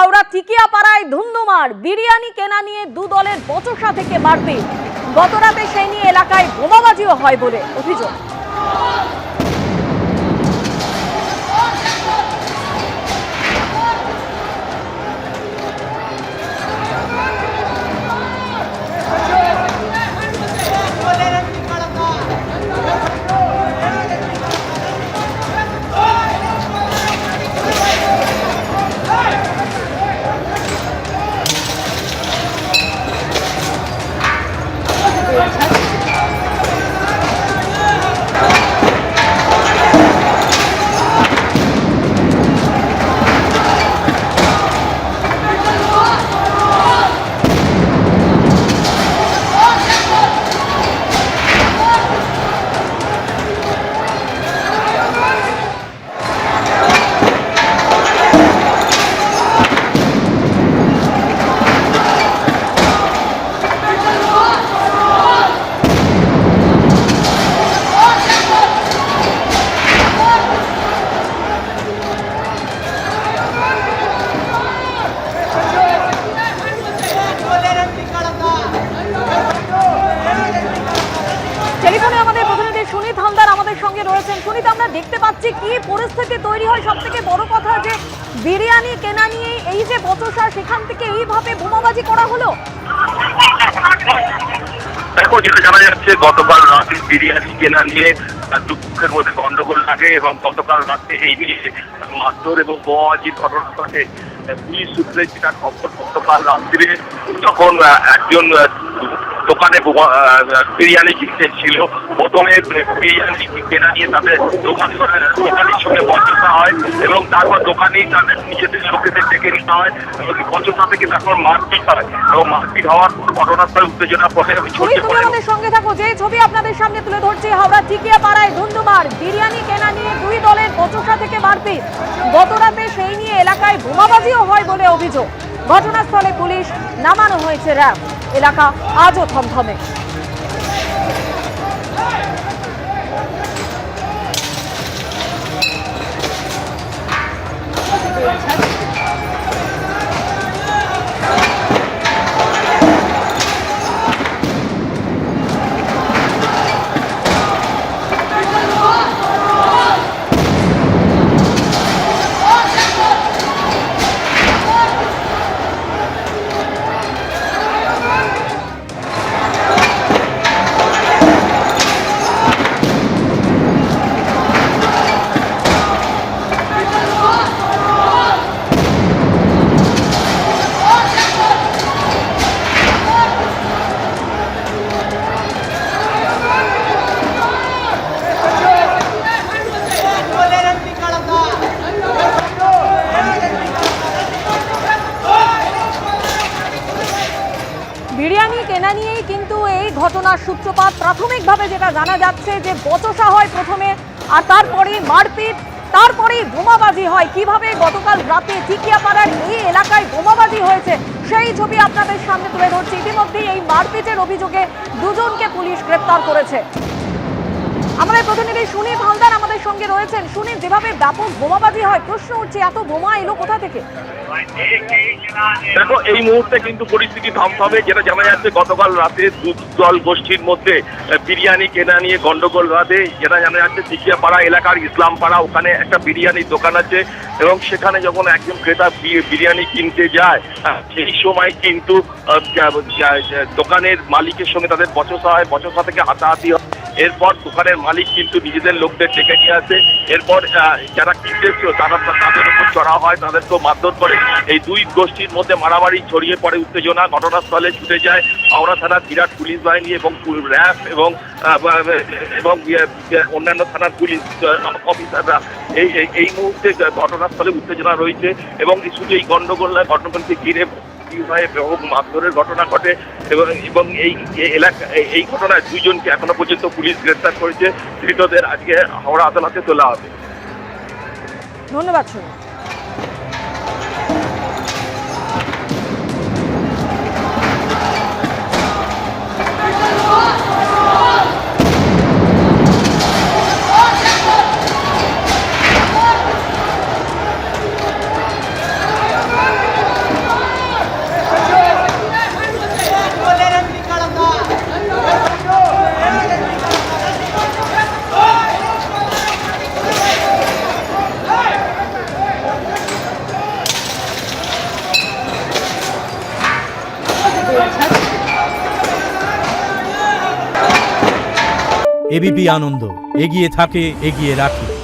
হাওড়া টিকিয়াপাড়ায় ধুন্ধুমার, বিরিয়ানি কেনা নিয়ে দু দলের বচসা থেকে মারপিট। গতরাতে সেই নিয়ে এলাকায় বোমাবাজিও হয় বলে অভিযোগ। টেলিফোনে আমাদের প্রতিনিধি সুনীত হালদার আমাদের সঙ্গে রয়েছেন। সুনীত, আমরা দেখতে পাচ্ছি কি পরিস্থিতি তৈরি হয়। সব থেকে বড় কথা যে বিরিয়ানি কেনা নিয়ে এই যে বচসা, সেখান থেকে এইভাবে বোমাবাজি করা হলো। দেখো, যেটা জানা যাচ্ছে গতকাল রাতে বিরিয়ানি কেনা নিয়ে দুঃখের মধ্যে গন্ডগোল লাগে এবং গতকাল রাতে এই নিয়ে মারধর এবং বোমাবাজির ঘটনা ঘটে। পুলিশ সূত্রে যেটা খবর, গতকাল রাত্রে যখন একজন দোকানে বিরিয়ানি কিনতে ছিল, প্রথমে বিরিয়ানি কেনা নিয়ে তাদের দোকানির সঙ্গে বচসা হয় এবং তারপর দোকানি তাদের নিজেদের লোকেদের ডেকে নিতে হয় এবং বচসা থেকে তারপর মারপিট হয় এবং মারপিট হওয়ার ঘটনাস্থলে উত্তেজনা পড়ে। আমাদের সঙ্গে থাকো, যে ছবি আপনাদের সামনে তুলে ধরছি হাওড়া টিকিয়াপাড়ায় ধুন্ধুমার, বিরিয়ানি কেনা নিয়ে দুই দলের বচসা থেকে মারপিট। গতরাতে সেই নিয়ে এলাকায় বোমাবাজিও হয় বলে অভিযোগ। ঘটনাস্থলে পুলিশ নামানো হয়েছে র্যাব। এলাকা আজও থমথমে। বিরিয়ানি কেনা নিয়েই কিন্তু এই ঘটনার সূত্রপাত। প্রাথমিকভাবে যেটা জানা যাচ্ছে যে বচসা হয় প্রথমে, আর তারপরে মারপিট, তারপরে বোমাবাজি হয়। কিভাবে গতকাল রাতে টিকিয়াপাড়ার এই এলাকায় বোমাবাজি হয়েছে সেই ছবি আপনাদের সামনে তুলে ধরছি। ইতিমধ্যেই এই মারপিটের অভিযোগে দুজনকে পুলিশ গ্রেপ্তার করেছে। আমাদের প্রতিনিধি সুনীত হালদার আমাদের সঙ্গে রয়েছেন। সুনীত, যেভাবে ব্যাপক বোমাবাজি হয়, প্রশ্ন উঠছে এত বোমা এলো কোথা থেকে? দেখো, এই মুহূর্তে কিন্তু পরিস্থিতি থমথমে। যেটা জানা যাচ্ছে গতকাল রাতে দু দল গোষ্ঠীর মধ্যে বিরিয়ানি কেনা নিয়ে গন্ডগোল রাতে, যেটা জানা যাচ্ছে টিকিয়াপাড়া এলাকার ইসলামপাড়া, ওখানে একটা বিরিয়ানির দোকান আছে এবং সেখানে যখন একজন ক্রেতা বিরিয়ানি কিনতে যায়, সেই সময় কিন্তু দোকানের মালিকের সঙ্গে তাদের বচসা হয়, বচসা থেকে হাতাহাতি হয়। এরপর দোকানের মালিক কিন্তু নিজেদের লোকদের ডেকে নিয়ে আসে। এরপর যারা কিনতে ছিল তাদের উপর চড়া হয়, তাদেরকেও মারধর করে। এই দুই গোষ্ঠীর মধ্যে মারামারি ছড়িয়ে পড়ে, উত্তেজনা। ঘটনাস্থলে ছুটে যায় হাওড়া থানার বিরাট পুলিশ বাহিনী এবং র্যাব এবং অন্যান্য থানার পুলিশ অফিসাররা। এই মুহূর্তে ঘটনাস্থলে উত্তেজনা রয়েছে এবং শুধু এই ঘটনাকে ঘিরে মারধরের ঘটনা ঘটে এবং এই এলাকা এই ঘটনায় দুইজনকে এখনো পর্যন্ত পুলিশ গ্রেফতার করেছে। ধৃতদের আজকে হাওড়া আদালতে তোলা হবে। ধন্যবাদ। এবিপি আনন্দ, এগিয়ে থাকে, এগিয়ে রাখে।